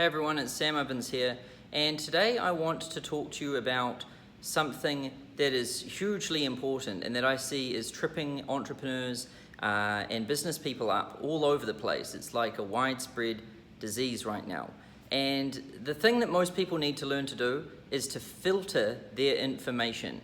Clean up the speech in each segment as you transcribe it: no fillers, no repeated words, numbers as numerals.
Hey everyone, it's Sam Ovens here, and today I want to talk to you about something that is hugely important and that I see is tripping entrepreneurs and business people up all over the place. It's like a widespread disease right now. And the thing that most people need to learn to do is to filter their information.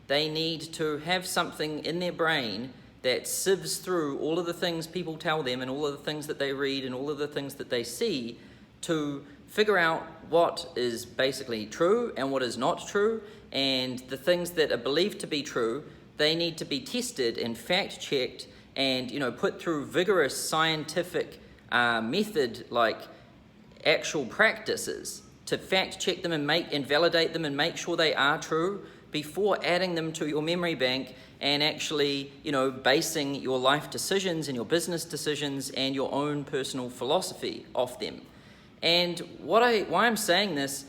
They need to have something in their brain that sieves through all of the things people tell them and all of the things that they read and all of the things that they see to figure out what is basically true and what is not true, and the things that are believed to be true, they need to be tested and fact-checked and put through vigorous scientific method, like actual practices to fact-check them and validate them and make sure they are true before adding them to your memory bank and actually, basing your life decisions and your business decisions and your own personal philosophy off them. And why I'm saying this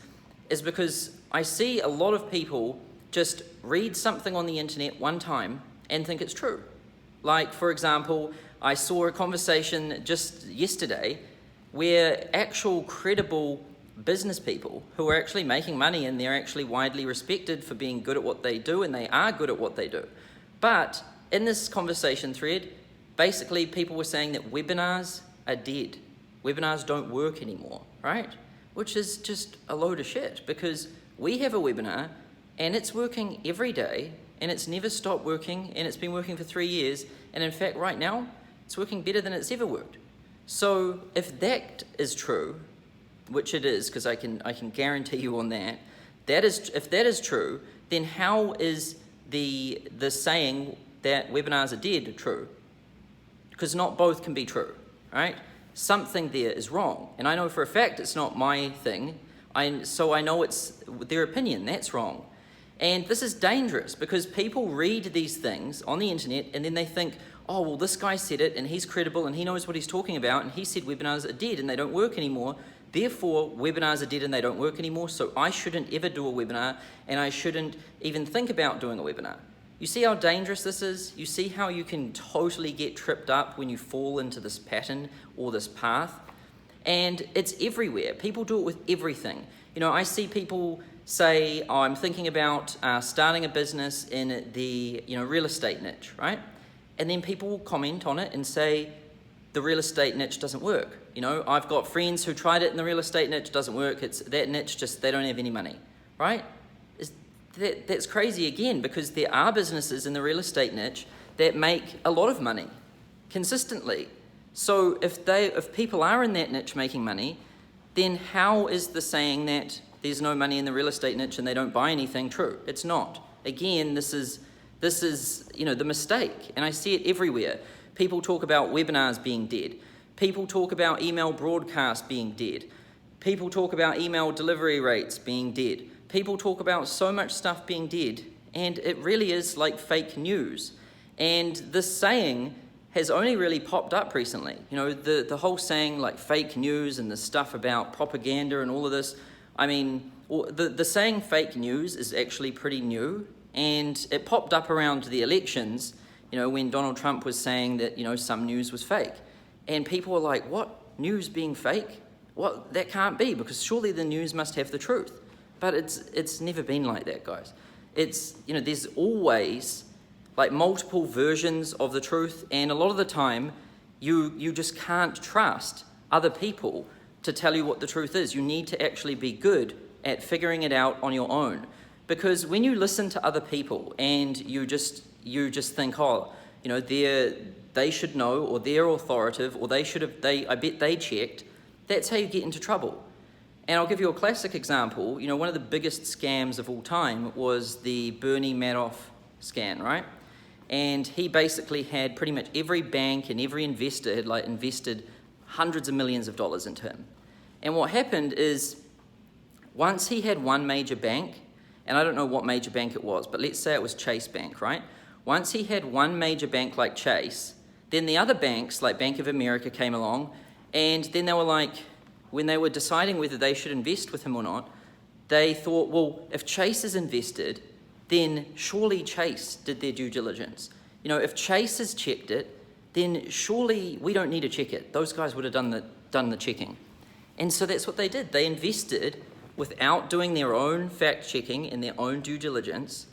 is because I see a lot of people just read something on the internet one time and think it's true. Like, for example, I saw a conversation just yesterday where actual credible business people who are actually making money and they're actually widely respected for being good at what they do, and they are good at what they do. But in this conversation thread, basically people were saying that webinars are dead. Webinars don't work anymore, right? Which is just a load of shit, because we have a webinar and it's working every day and it's never stopped working, and it's been working for 3 years, and in fact right now it's working better than it's ever worked. So if that is true, which it is, because I can guarantee you on that, if that is true, then how is the saying that webinars are dead true? Because not both can be true, right? Something there is wrong, and I know for a fact it's not my thing, so I know it's their opinion that's wrong. And this is dangerous because people read these things on the internet and then they think, oh, well, this guy said it and he's credible and he knows what he's talking about, and he said webinars are dead and they don't work anymore, therefore webinars are dead and they don't work anymore, so I shouldn't ever do a webinar and I shouldn't even think about doing a webinar. You see how dangerous this is? You see how you can totally get tripped up when you fall into this pattern or this path? And it's everywhere. People do it with everything. I see people say, oh, I'm thinking about starting a business in the real estate niche, right? And then people will comment on it and say, the real estate niche doesn't work. I've got friends who tried it in the real estate niche, doesn't work. It's that niche, just they don't have any money, right? That's crazy again, because there are businesses in the real estate niche that make a lot of money consistently. So if people are in that niche making money, then how is the saying that there's no money in the real estate niche and they don't buy anything true? It's not. Again, this is the mistake, and I see it everywhere. People talk about webinars being dead. People talk about email broadcast being dead. People talk about email delivery rates being dead. People talk about so much stuff being dead, and it really is like fake news. And this saying has only really popped up recently. The whole saying like fake news and the stuff about propaganda and all of this. I mean, the saying fake news is actually pretty new, and it popped up around the elections, when Donald Trump was saying that, some news was fake. And people were like, what? News being fake? What? That can't be, because surely the news must have the truth. But it's never been like that, guys. There's always like multiple versions of the truth, and a lot of the time you just can't trust other people to tell you what the truth is. You need to actually be good at figuring it out on your own. Because when you listen to other people and you just think, oh, they should know, or they're authoritative, or I bet they checked, that's how you get into trouble. And I'll give you a classic example. One of the biggest scams of all time was the Bernie Madoff scam, right? And he basically had pretty much every bank and every investor had invested hundreds of millions of dollars into him. And what happened is, once he had one major bank, and I don't know what major bank it was, but let's say it was Chase Bank, right? Once he had one major bank like Chase, then the other banks like Bank of America came along, and then they were like, when they were deciding whether they should invest with him or not, they thought, well, if Chase is invested, then surely Chase did their due diligence. If Chase has checked it, then surely we don't need to check it. Those guys would have done the checking. And so that's what they did. They invested without doing their own fact checking and their own due diligence,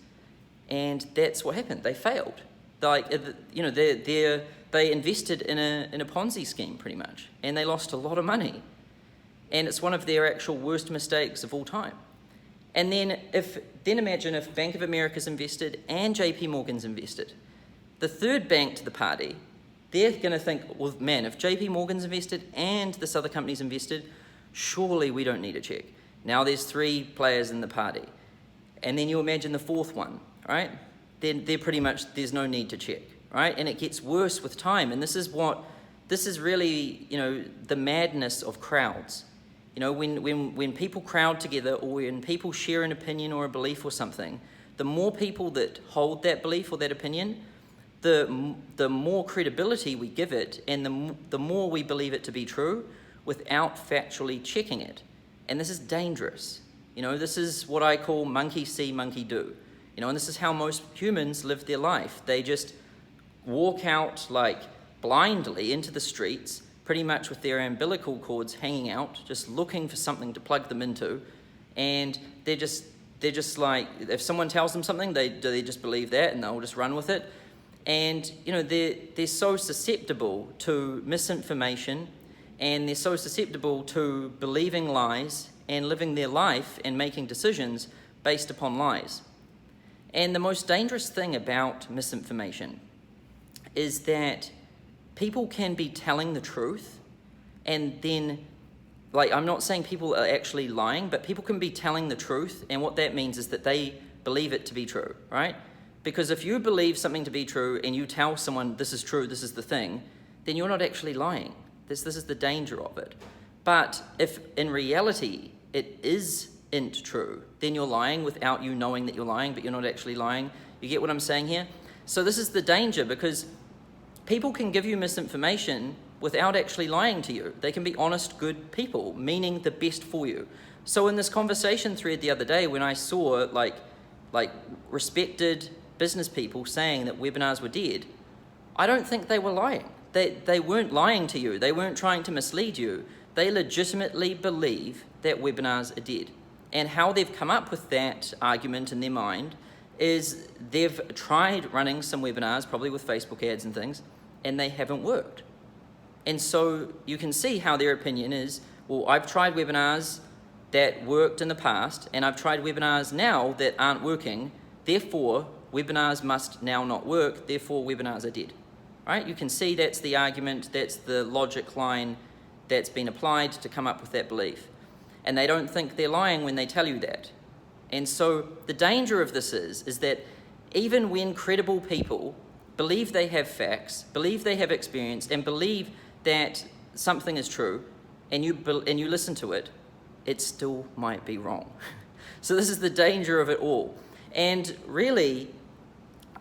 and that's what happened. They failed. Like, you know, they invested in a Ponzi scheme pretty much, and they lost a lot of money. And it's one of their actual worst mistakes of all time. And then imagine if Bank of America's invested and JP Morgan's invested. The third bank to the party, they're going to think, well, man, if JP Morgan's invested and this other company's invested, surely we don't need a check. Now there's 3 players in the party. And then you imagine the fourth one, right? Then they're pretty much, there's no need to check, right? And it gets worse with time. And this is really, you know, the madness of crowds. You know, when people crowd together, or when people share an opinion or a belief or something, the more people that hold that belief or that opinion, the more credibility we give it, and the more we believe it to be true without factually checking it. And this is dangerous. You know, this is what I call monkey see, monkey do. You know, and this is how most humans live their life. They just walk out like blindly into the streets, pretty much with their umbilical cords hanging out, just looking for something to plug them into. And they're just like, if someone tells them something, they just believe that and they'll just run with it. And, you know, they're so susceptible to misinformation, and they're so susceptible to believing lies and living their life and making decisions based upon lies. And the most dangerous thing about misinformation is that people can be telling the truth, and then, like, I'm not saying people are actually lying, but people can be telling the truth, and what that means is that they believe it to be true, right? Because if you believe something to be true and you tell someone this is true, this is the thing, then you're not actually lying. This is the danger of it. But if in reality it isn't true, then you're lying without you knowing that you're lying, but you're not actually lying. You get what I'm saying here? So this is the danger, because people can give you misinformation without actually lying to you. They can be honest, good people, meaning the best for you. So in this conversation thread the other day, when I saw like respected business people saying that webinars were dead, I don't think they were lying. They weren't lying to you. They weren't trying to mislead you. They legitimately believe that webinars are dead. And how they've come up with that argument in their mind is they've tried running some webinars, probably with Facebook ads and things, and they haven't worked. And so you can see how their opinion is, well, I've tried webinars that worked in the past, and I've tried webinars now that aren't working, therefore webinars must now not work, therefore webinars are dead. Right? You can see that's the argument, that's the logic line that's been applied to come up with that belief. And they don't think they're lying when they tell you that. And so the danger of this is that even when credible people believe they have facts, believe they have experience, and believe that something is true, and you listen to it, it still might be wrong. So this is the danger of it all. And really,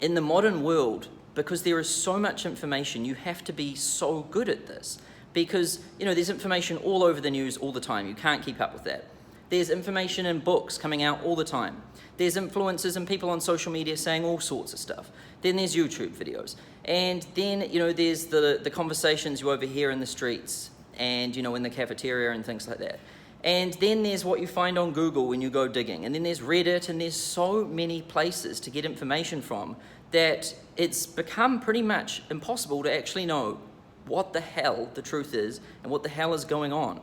in the modern world, because there is so much information, you have to be so good at this. Because, you know, there's information all over the news all the time. You can't keep up with that. There's information in books coming out all the time. There's influencers and people on social media saying all sorts of stuff. Then there's YouTube videos. And then, you know, there's the conversations you overhear in the streets and, you know, in the cafeteria and things like that. And then there's what you find on Google when you go digging. And then there's Reddit, and there's so many places to get information from that it's become pretty much impossible to actually know what the hell the truth is and what the hell is going on.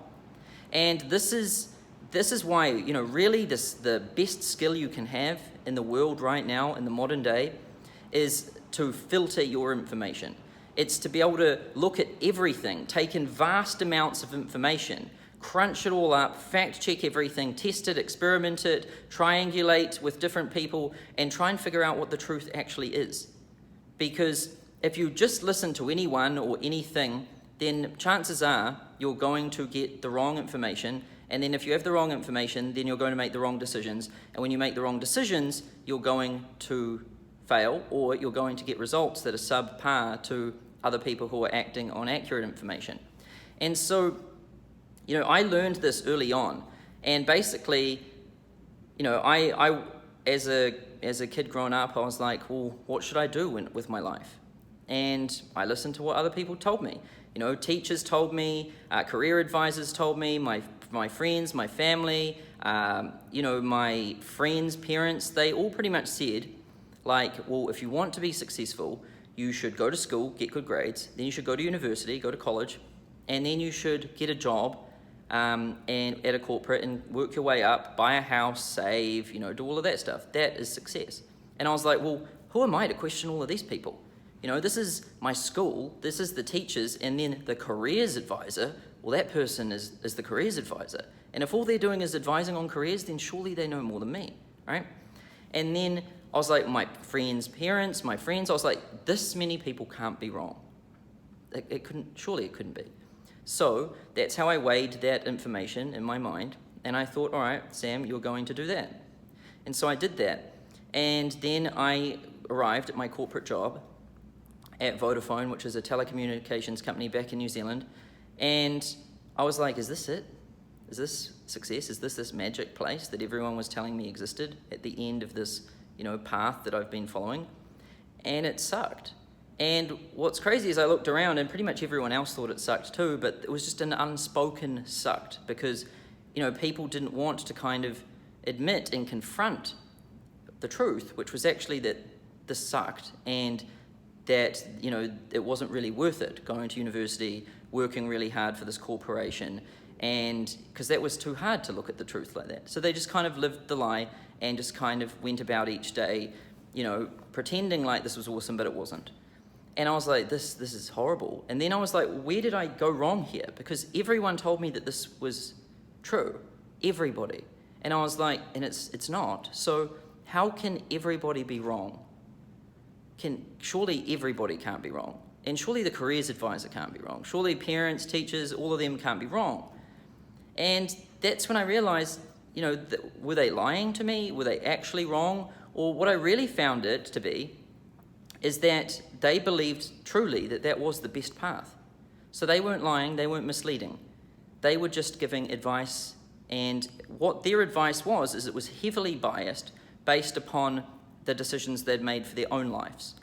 And this is why, you know, really the best skill you can have in the world right now, in the modern day, is to filter your information. It's to be able to look at everything, take in vast amounts of information, crunch it all up, fact check everything, test it, experiment it, triangulate with different people, and try and figure out what the truth actually is. Because if you just listen to anyone or anything, then chances are you're going to get the wrong information. And then if you have the wrong information, then you're going to make the wrong decisions. And when you make the wrong decisions, you're going to fail, or you're going to get results that are subpar to other people who are acting on accurate information. And so, you know, I learned this early on. And basically, you know, I as a kid growing up, I was like, well, what should I do with my life? And I listened to what other people told me. You know, teachers told me, career advisors told me, my friends, my family, you know, my friends' parents, they all pretty much said, like, well, if you want to be successful, you should go to school, get good grades, then you should go to university, go to college, and then you should get a job and at a corporate and work your way up, buy a house, save, you know, do all of that stuff. That is success. And I was like, well, who am I to question all of these people? You know, this is my school, this is the teachers, and then the careers advisor, well, that person is the careers advisor. And if all they're doing is advising on careers, then surely they know more than me, right? And then I was like, my friends' parents, my friends, I was like, this many people can't be wrong. Surely it couldn't be. So that's how I weighed that information in my mind. And I thought, all right, Sam, you're going to do that. And so I did that. And then I arrived at my corporate job at Vodafone, which is a telecommunications company back in New Zealand. And I was like, is this it? Is this success? Is this magic place that everyone was telling me existed at the end of this, you know, path that I've been following? And it sucked. And what's crazy is I looked around and pretty much everyone else thought it sucked too, but it was just an unspoken sucked because, you know, people didn't want to kind of admit and confront the truth, which was actually that this sucked and that, you know, it wasn't really worth it going to university, working really hard for this corporation, and because that was too hard to look at the truth like that. So they just kind of lived the lie and just kind of went about each day, you know, pretending like this was awesome, but it wasn't. And I was like, this is horrible. And then I was like, where did I go wrong here? Because everyone told me that this was true. Everybody. And I was like, and it's not. So how can everybody be wrong? Surely everybody can't be wrong. And surely the careers advisor can't be wrong. Surely parents, teachers, all of them can't be wrong. And that's when I realized, you know, were they lying to me? Were they actually wrong? Or what I really found it to be is that they believed truly that that was the best path. So they weren't lying, they weren't misleading. They were just giving advice, and what their advice was is it was heavily biased based upon the decisions they'd made for their own lives.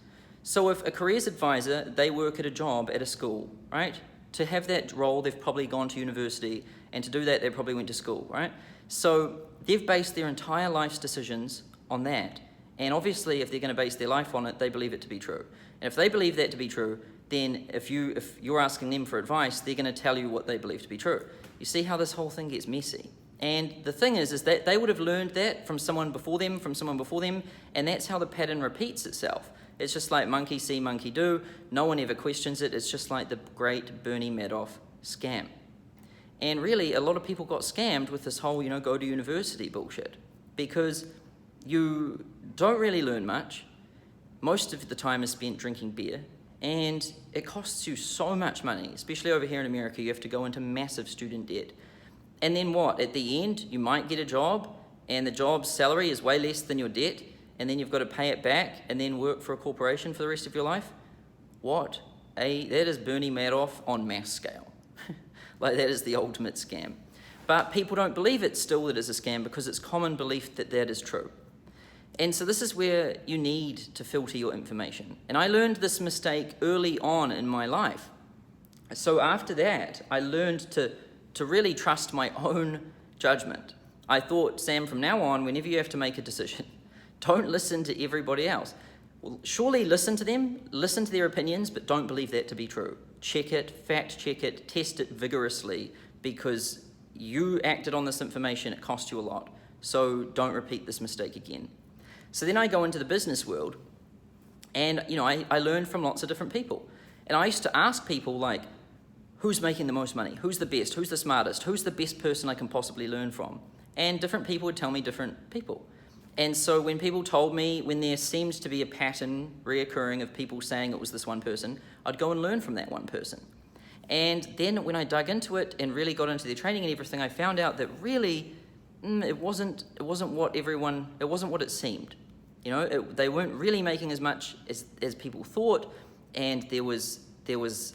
So if a careers advisor, they work at a job at a school, right? To have that role, they've probably gone to university, and to do that, they probably went to school, right? So they've based their entire life's decisions on that. And obviously, if they're going to base their life on it, they believe it to be true. And if they believe that to be true, then if you're asking them for advice, they're going to tell you what they believe to be true. You see how this whole thing gets messy. And the thing is that they would have learned that from someone before them, and that's how the pattern repeats itself. It's just like monkey see, monkey do. No one ever questions it. It's just like the great Bernie Madoff scam. And really, a lot of people got scammed with this whole, you know, go to university bullshit. Because you don't really learn much. Most of the time is spent drinking beer, and it costs you so much money, especially over here in America. You have to go into massive student debt. And then what? At the end, you might get a job, and the job's salary is way less than your debt, and then you've got to pay it back and then work for a corporation for the rest of your life? What? That is Bernie Madoff on mass scale. Like, that is the ultimate scam. But people don't believe it still that it's a scam because it's common belief that that is true. And so this is where you need to filter your information. And I learned this mistake early on in my life. So after that, I learned to really trust my own judgment. I thought, Sam, from now on, whenever you have to make a decision, don't listen to everybody else. Well, surely listen to them, listen to their opinions, but don't believe that to be true. Check it, fact check it, test it vigorously, because you acted on this information, it cost you a lot. So don't repeat this mistake again. So then I go into the business world, and you know, I learned from lots of different people. And I used to ask people like, who's making the most money? Who's the best? Who's the smartest? Who's the best person I can possibly learn from? And different people would tell me different people. And so when people told me, when there seemed to be a pattern reoccurring of people saying it was this one person, I'd go and learn from that one person. And then when I dug into it and really got into their training and everything, I found out that really it wasn't what it seemed. You know, they weren't really making as much as people thought, and there was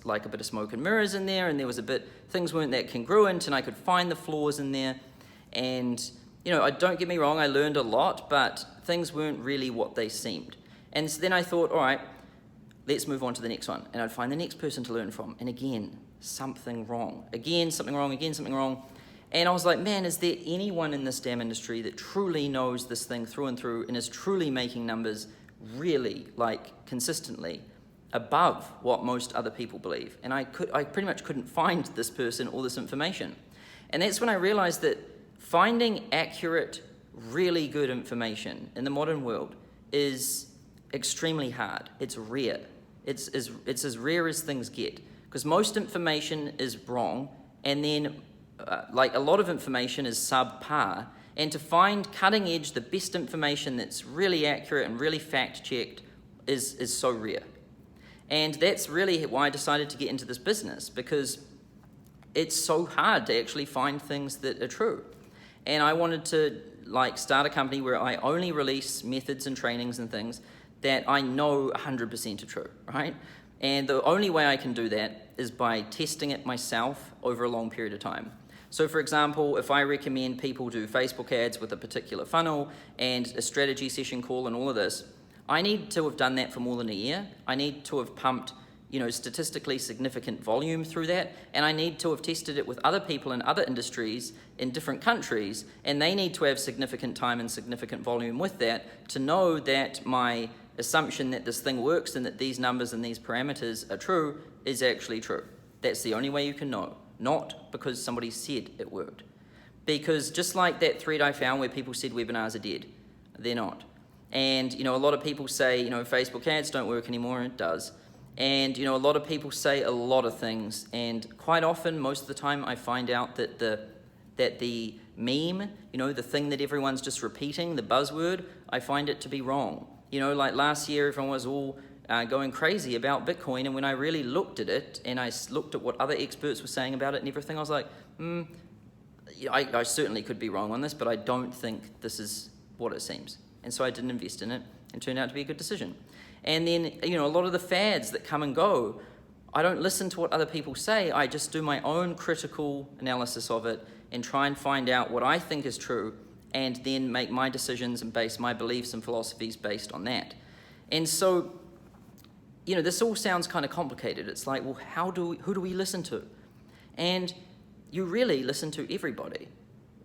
like a bit of smoke and mirrors in there, and there was things weren't that congruent, and I could find the flaws in there. And, you know, don't get me wrong, I learned a lot, but things weren't really what they seemed. And so then I thought, all right, let's move on to the next one. And I'd find the next person to learn from. And again, something wrong. Again, something wrong, again, something wrong. And I was like, man, is there anyone in this damn industry that truly knows this thing through and through and is truly making numbers really, like, consistently above what most other people believe? And I pretty much couldn't find this person or this information. And that's when I realized that finding accurate, really good information in the modern world is extremely hard. It's rare. It's as rare as things get, because most information is wrong, and then like a lot of information is subpar. And to find cutting edge, the best information that's really accurate and really fact checked is so rare. And that's really why I decided to get into this business, because it's so hard to actually find things that are true. And I wanted to like start a company where I only release methods and trainings and things that I know 100% are true, right? And the only way I can do that is by testing it myself over a long period of time. So for example, if I recommend people do Facebook ads with a particular funnel and a strategy session call and all of this, I need to have done that for more than a year. I need to have pumped, statistically significant volume through that, and I need to have tested it with other people in other industries in different countries, and they need to have significant time and significant volume with that to know that my assumption that this thing works and that these numbers and these parameters are true is actually true. That's the only way you can know, not because somebody said it worked. Because just like that thread I found where people said webinars are dead, they're not. And a lot of people say, Facebook ads don't work anymore, and it does. And a lot of people say a lot of things, and quite often, most of the time, I find out that the meme, the thing that everyone's just repeating, the buzzword, I find it to be wrong. Like last year, everyone was all going crazy about Bitcoin, and when I really looked at it, and I looked at what other experts were saying about it and everything, I was like, I certainly could be wrong on this, but I don't think this is what it seems. And so I didn't invest in it, and it turned out to be a good decision. And then, a lot of the fads that come and go, I don't listen to what other people say. I just do my own critical analysis of it and try and find out what I think is true, and then make my decisions and base my beliefs and philosophies based on that. And so, this all sounds kind of complicated. It's like, well, who do we listen to? And you really listen to everybody.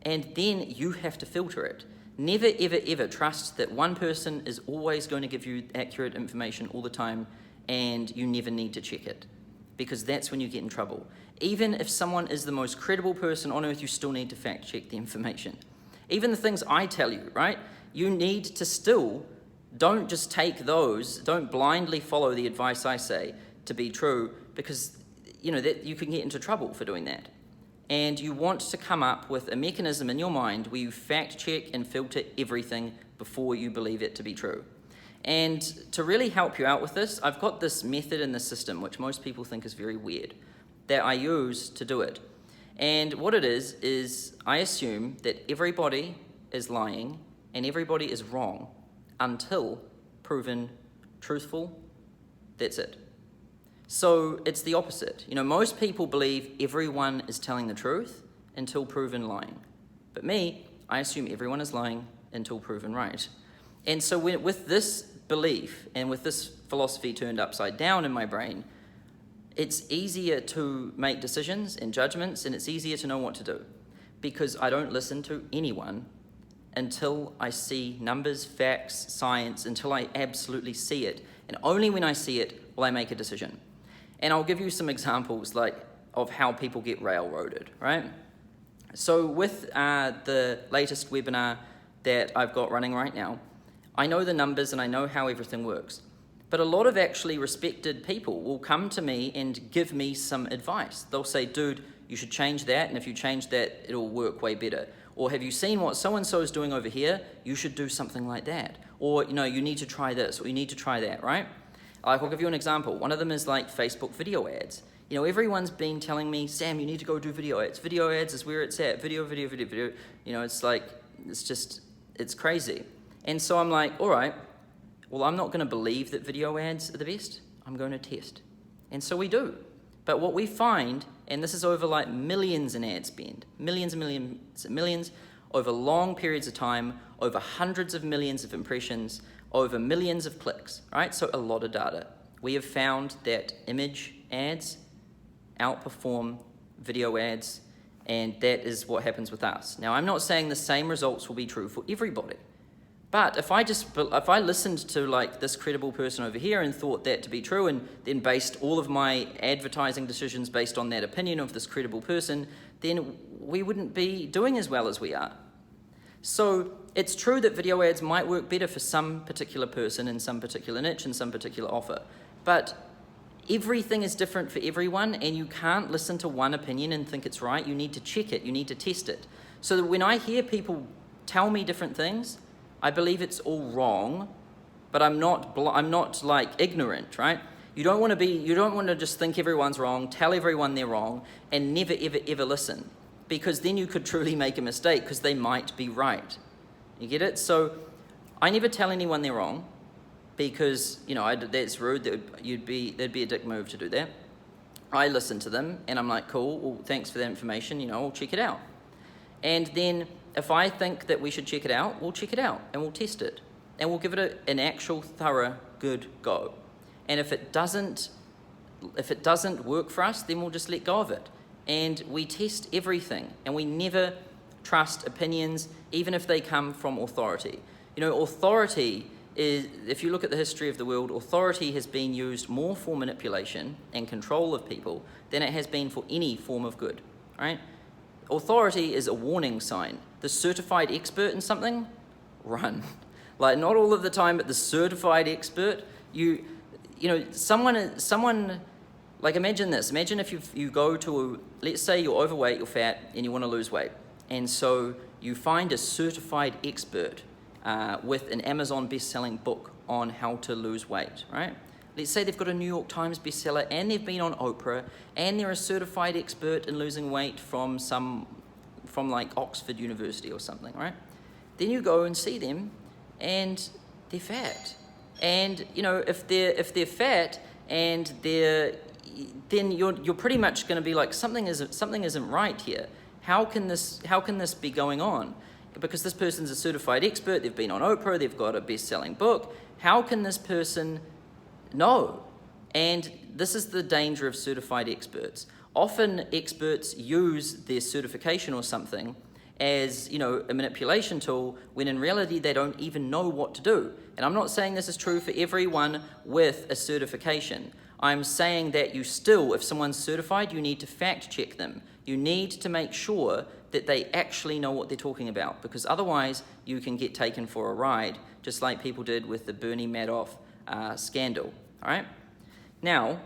And then you have to filter it. Never, ever, ever trust that one person is always going to give you accurate information all the time, and you never need to check it, because that's when you get in trouble. Even if someone is the most credible person on earth, you still need to fact check the information. Even the things I tell you, right? You need to still, don't just take those, don't blindly follow the advice I say to be true, because that you can get into trouble for doing that. And you want to come up with a mechanism in your mind where you fact check and filter everything before you believe it to be true. And to really help you out with this, I've got this method in the system, which most people think is very weird, that I use to do it. And what it is I assume that everybody is lying and everybody is wrong until proven truthful. That's it. So it's the opposite. Most people believe everyone is telling the truth until proven lying. But me, I assume everyone is lying until proven right. And so with this belief and with this philosophy turned upside down in my brain, it's easier to make decisions and judgments, and it's easier to know what to do, because I don't listen to anyone until I see numbers, facts, science, until I absolutely see it. And only when I see it will I make a decision. And I'll give you some examples of how people get railroaded, right? So with the latest webinar that I've got running right now, I know the numbers and I know how everything works. But a lot of actually respected people will come to me and give me some advice. They'll say, dude, you should change that, and if you change that, it'll work way better. Or have you seen what so-and-so is doing over here? You should do something like that. Or, you need to try this, or you need to try that, right? I'll give you an example. One of them is like Facebook video ads. Everyone's been telling me, Sam, you need to go do video ads. Video ads is where it's at. Video. It's crazy. And so I'm like, all right, well, I'm not going to believe that video ads are the best. I'm going to test. And so we do. But what we find, and this is over like millions in ad spend, millions and millions and millions, over long periods of time, over hundreds of millions of impressions, over millions of clicks, right? So a lot of data. We have found that image ads outperform video ads, and that is what happens with us. Now, I'm not saying the same results will be true for everybody, but if I listened to like this credible person over here and thought that to be true, and then based all of my advertising decisions based on that opinion of this credible person, then we wouldn't be doing as well as we are. So it's true that video ads might work better for some particular person in some particular niche and some particular offer, but everything is different for everyone, and you can't listen to one opinion and think it's right. You need to check it, you need to test it. So that when I hear people tell me different things, I believe it's all wrong, but I'm not like ignorant, right? You don't want to just think everyone's wrong, tell everyone they're wrong, and never ever ever listen, because then you could truly make a mistake because they might be right. You get it? So I never tell anyone they're wrong, because that's rude. That'd be a dick move to do that. I listen to them and I'm like, cool, well, thanks for that information, I'll check it out. And then if I think that we should check it out, we'll check it out and we'll test it. And we'll give it an actual thorough good go. And if it doesn't work for us, then we'll just let go of it. And we test everything, and we never trust opinions, even if they come from authority. Authority is, if you look at the history of the world, authority has been used more for manipulation and control of people than it has been for any form of good, right? Authority is a warning sign. The certified expert in something, run. Like, not all of the time, but the certified expert, someone, like, imagine this. Imagine if you go to, let's say you're overweight, you're fat, and you want to lose weight. And so you find a certified expert with an Amazon best-selling book on how to lose weight, right? Let's say they've got a New York Times bestseller, and they've been on Oprah, and they're a certified expert in losing weight from like Oxford University or something, right? Then you go and see them, and they're fat. And if they're fat and then you're pretty much going to be like, something isn't right here. How can this be going on? Because this person's a certified expert, they've been on Oprah, they've got a best-selling book. How can this person know? And this is the danger of certified experts. Often experts use their certification or something as a manipulation tool, when in reality they don't even know what to do. And I'm not saying this is true for everyone with a certification. I'm saying that you still, if someone's certified, you need to fact check them. You need to make sure that they actually know what they're talking about, because otherwise you can get taken for a ride, just like people did with the Bernie Madoff scandal. All right? Now,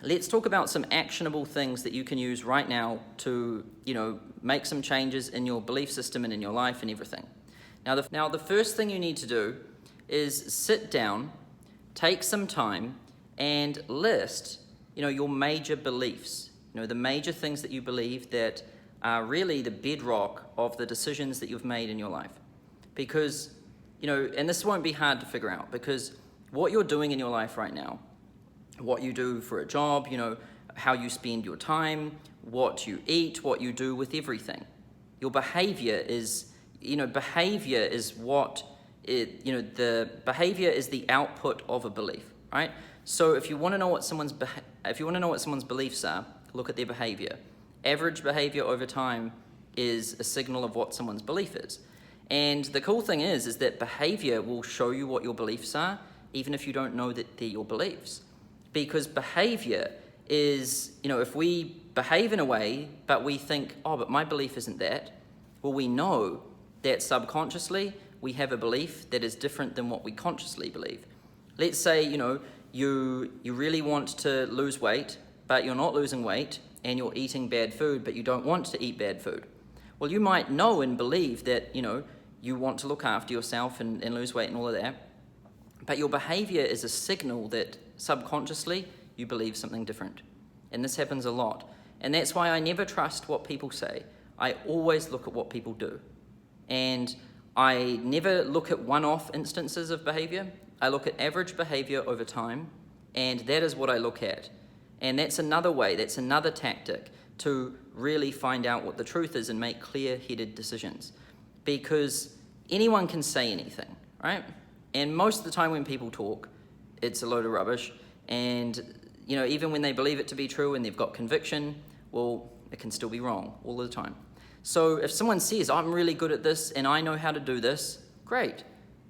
let's talk about some actionable things that you can use right now to, make some changes in your belief system and in your life and everything. Now, the first thing you need to do is sit down, take some time, and list, your major beliefs. The major things that you believe that are really the bedrock of the decisions that you've made in your life. Because, and this won't be hard to figure out, because what you're doing in your life right now, what you do for a job, how you spend your time, what you eat, what you do with everything. Your behavior is, the behavior is the output of a belief, right? So if you want to know what someone's beliefs are, look at their behavior. Average behavior over time is a signal of what someone's belief is. And the cool thing is that behavior will show you what your beliefs are, even if you don't know that they're your beliefs. Because behavior is, if we behave in a way, but we think, oh, but my belief isn't that, well, we know that subconsciously we have a belief that is different than what we consciously believe. Let's say, you really want to lose weight, but you're not losing weight, and you're eating bad food, but you don't want to eat bad food. Well, you might know and believe that, you want to look after yourself and lose weight and all of that, but your behavior is a signal that subconsciously you believe something different. And this happens a lot. And that's why I never trust what people say. I always look at what people do. And I never look at one-off instances of behavior. I look at average behavior over time, and that is what I look at. And that's another way, that's another tactic to really find out what the truth is and make clear-headed decisions. Because anyone can say anything, right? And most of the time when people talk, it's a load of rubbish. And, even when they believe it to be true and they've got conviction, well, it can still be wrong all the time. So if someone says, I'm really good at this and I know how to do this, great.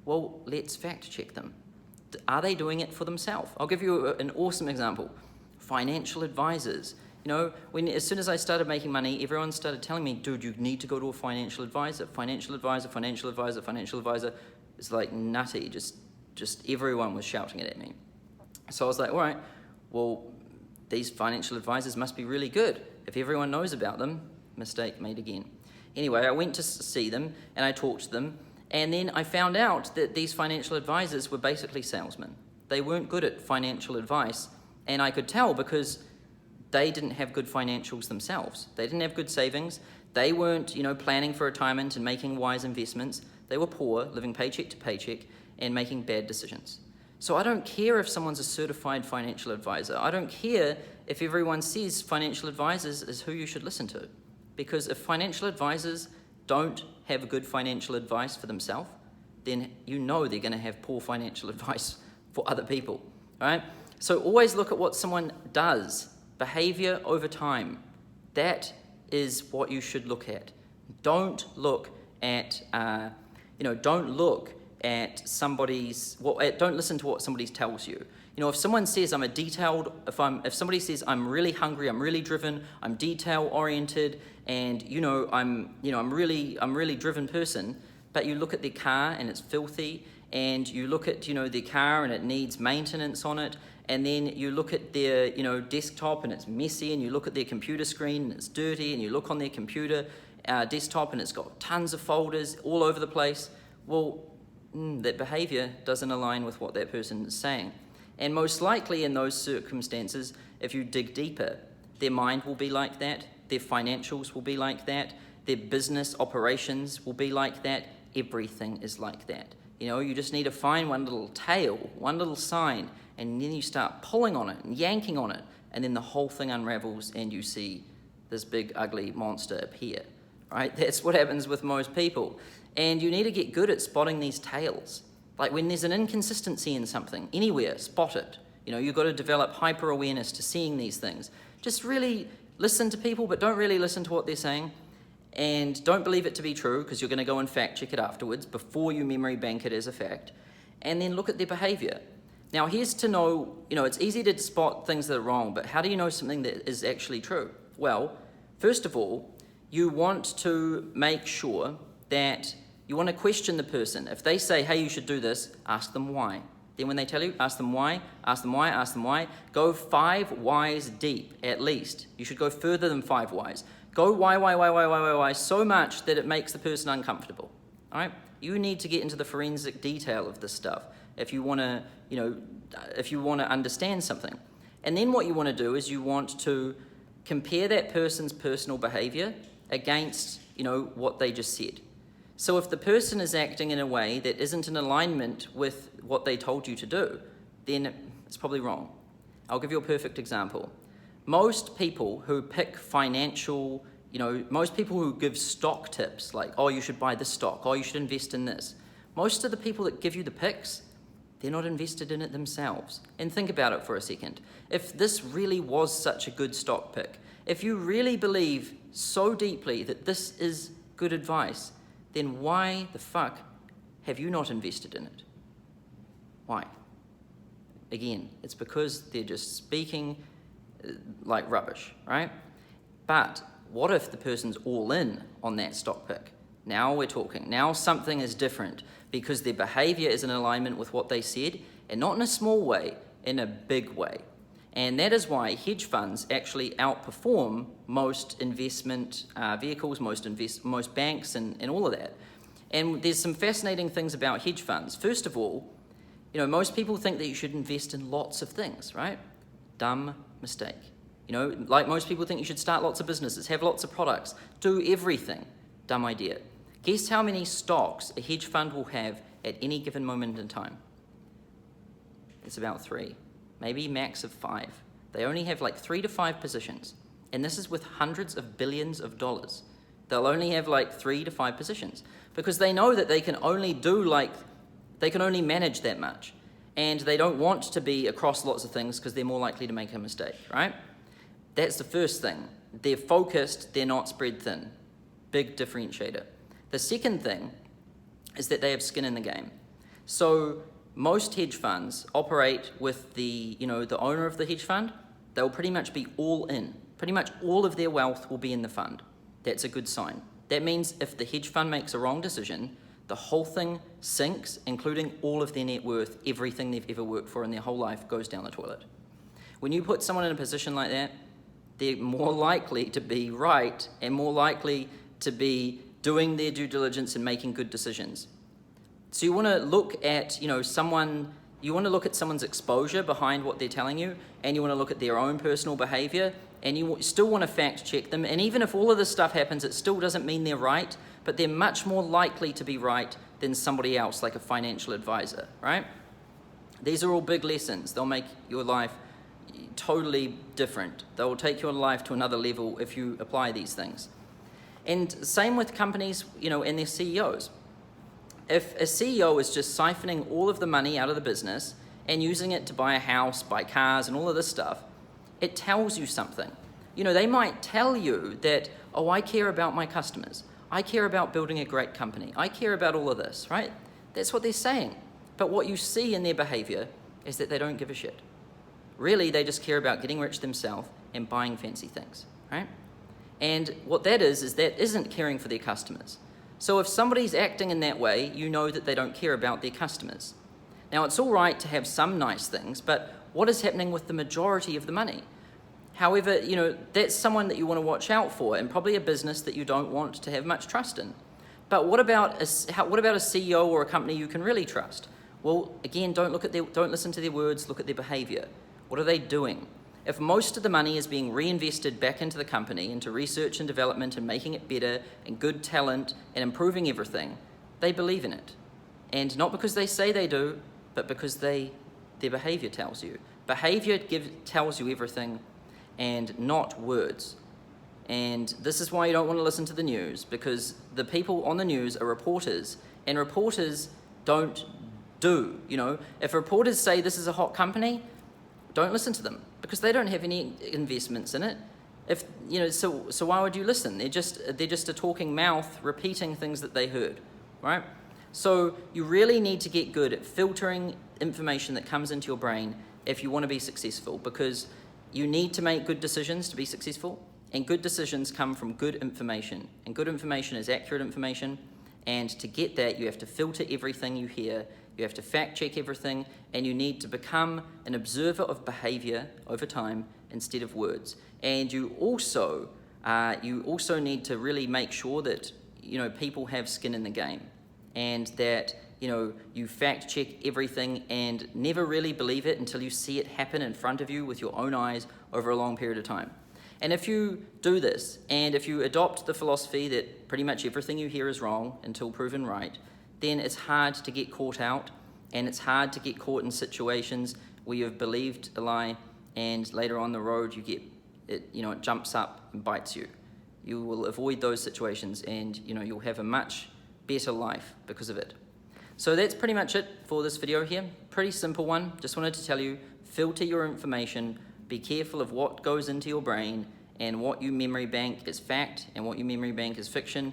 Well, let's fact check them. Are they doing it for themselves? I'll give you an awesome example. Financial advisors. As soon as I started making money, everyone started telling me, dude, you need to go to a financial advisor. Financial advisor, financial advisor, financial advisor. It's like nutty. Just everyone was shouting it at me. So I was like, all right, well, these financial advisors must be really good. If everyone knows about them, mistake made again. Anyway, I went to see them and I talked to them, and then I found out that these financial advisors were basically salesmen. They weren't good at financial advice, and I could tell because they didn't have good financials themselves. They didn't have good savings. They weren't, planning for retirement and making wise investments. They were poor, living paycheck to paycheck and making bad decisions. So I don't care if someone's a certified financial advisor. I don't care if everyone says financial advisors is who you should listen to. Because if financial advisors don't have good financial advice for themselves, then they're going to have poor financial advice for other people, right? So always look at what someone does. Behavior over time. That is what you should look at. Don't look at, don't listen to what somebody tells you. If someone says if somebody says I'm really hungry, I'm really driven, I'm detail oriented, and I'm really driven person, but you look at their car and it's filthy, and you look at their car and it needs maintenance on it, and then you look at their desktop and it's messy, and you look at their computer screen and it's dirty, and you look on their computer desktop and it's got tons of folders all over the place, well, that behavior doesn't align with what that person is saying. And most likely in those circumstances, if you dig deeper, their mind will be like that, their financials will be like that, their business operations will be like that, everything is like that. You just need to find one little tail, one little sign, and then you start pulling on it and yanking on it, and then the whole thing unravels and you see this big ugly monster appear, right? That's what happens with most people. And you need to get good at spotting these tails. Like when there's an inconsistency in something, anywhere, spot it. You've got to develop hyper-awareness to seeing these things. Just really listen to people, but don't really listen to what they're saying. And don't believe it to be true, because you're going to go and fact check it afterwards before you memory bank it as a fact. And then look at their behavior. Now, here's to know, it's easy to spot things that are wrong, but how do you know something that is actually true? Well, first of all, you want to make sure that you want to question the person. If they say, hey, you should do this, ask them why. Then when they tell you, ask them why, ask them why, ask them why. Go 5 whys deep, at least. You should go further than 5 whys. Go why, so much that it makes the person uncomfortable. All right? You need to get into the forensic detail of this stuff if you want to, understand something. And then what you want to do is you want to compare that person's personal behavior against, what they just said. So if the person is acting in a way that isn't in alignment with what they told you to do, then it's probably wrong. I'll give you a perfect example. Most people who pick financial, most people who give stock tips, like, oh, you should buy this stock, oh, you should invest in this. Most of the people that give you the picks, they're not invested in it themselves. And think about it for a second. If this really was such a good stock pick, if you really believe so deeply that this is good advice, then why the fuck have you not invested in it? Why? Again, it's because they're just speaking like rubbish, right? But what if the person's all in on that stock pick? Now we're talking. Now something is different because their behavior is in alignment with what they said, and not in a small way, in a big way. And that is why hedge funds actually outperform most investment vehicles, most banks, and all of that. And there's some fascinating things about hedge funds. First of all, most people think that you should invest in lots of things, right? Dumb mistake. Like most people think you should start lots of businesses, have lots of products, do everything. Dumb idea. Guess how many stocks a hedge fund will have at any given moment in time? It's about 3. Maybe max of 5. They only have like 3 to 5 positions. And this is with hundreds of billions of dollars. They'll only have like 3 to 5 positions because they know that they can only manage that much. And they don't want to be across lots of things because they're more likely to make a mistake, right? That's the first thing. They're focused, they're not spread thin. Big differentiator. The second thing is that they have skin in the game. So most hedge funds operate with the owner of the hedge fund. They'll pretty much be all in. Pretty much all of their wealth will be in the fund. That's a good sign. That means if the hedge fund makes a wrong decision, the whole thing sinks, including all of their net worth, everything they've ever worked for in their whole life goes down the toilet. When you put someone in a position like that, they're more likely to be right and more likely to be doing their due diligence and making good decisions. So you want to look at, someone's exposure behind what they're telling you, and you want to look at their own personal behavior, and you still want to fact check them. And even if all of this stuff happens, it still doesn't mean they're right, but they're much more likely to be right than somebody else, like a financial advisor, right? These are all big lessons. They'll make your life totally different. They will take your life to another level if you apply these things. And same with companies, and their CEOs. If a CEO is just siphoning all of the money out of the business and using it to buy a house, buy cars, and all of this stuff, it tells you something. They might tell you that, oh, I care about my customers. I care about building a great company. I care about all of this, right? That's what they're saying. But what you see in their behavior is that they don't give a shit. Really, they just care about getting rich themselves and buying fancy things, right? And what that is that isn't caring for their customers. So if somebody's acting in that way, you know that they don't care about their customers. Now, it's all right to have some nice things, but what is happening with the majority of the money? However, that's someone that you want to watch out for, and probably a business that you don't want to have much trust in. But what about a CEO or a company you can really trust? Well, again, don't listen to their words, look at their behavior. What are they doing? If most of the money is being reinvested back into the company, into research and development and making it better and good talent and improving everything, they believe in it. And not because they say they do, but because their behavior tells you. Behavior tells you everything, and not words. And this is why you don't want to listen to the news, because the people on the news are reporters, and reporters don't do. If reporters say this is a hot company, don't listen to them, because they don't have any investments in it. So why would you listen? They're just a talking mouth repeating things that they heard, right? So you really need to get good at filtering information that comes into your brain if you want to be successful, because you need to make good decisions to be successful, and good decisions come from good information, and good information is accurate information, and to get that, you have to filter everything you hear, you have to fact check everything, and you need to become an observer of behavior over time instead of words. And you also need to really make sure that people have skin in the game, and that you fact check everything and never really believe it until you see it happen in front of you with your own eyes over a long period of time. And if you do this, and if you adopt the philosophy that pretty much everything you hear is wrong until proven right, then it's hard to get caught out, and it's hard to get caught in situations where you've believed a lie, and later on the road it jumps up and bites you. You will avoid those situations, and you'll have a much better life because of it. So that's pretty much it for this video here. Pretty simple one. Just wanted to tell you, filter your information, be careful of what goes into your brain, and what you memory bank is fact and what you memory bank is fiction,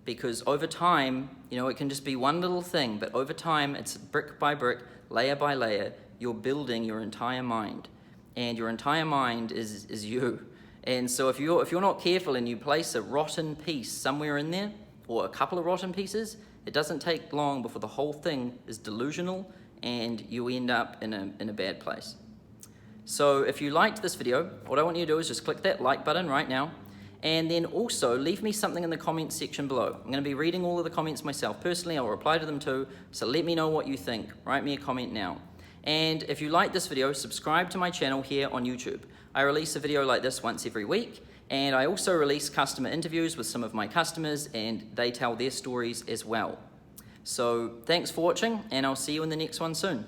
because over time, it can just be one little thing, but over time, it's brick by brick, layer by layer, you're building your entire mind, and your entire mind is you. And so if you're not careful and you place a rotten piece somewhere in there, or a couple of rotten pieces, it doesn't take long before the whole thing is delusional and you end up in a bad place. So if you liked this video, what I want you to do is just click that like button right now, and then also leave me something in the comments section below. I'm going to be reading all of the comments myself personally. I'll reply to them too, so let me know what you think. Write me a comment now. And if you like this video, subscribe to my channel here on YouTube. I release a video like this once every week, and I also release customer interviews with some of my customers, and they tell their stories as well. So thanks for watching, and I'll see you in the next one soon.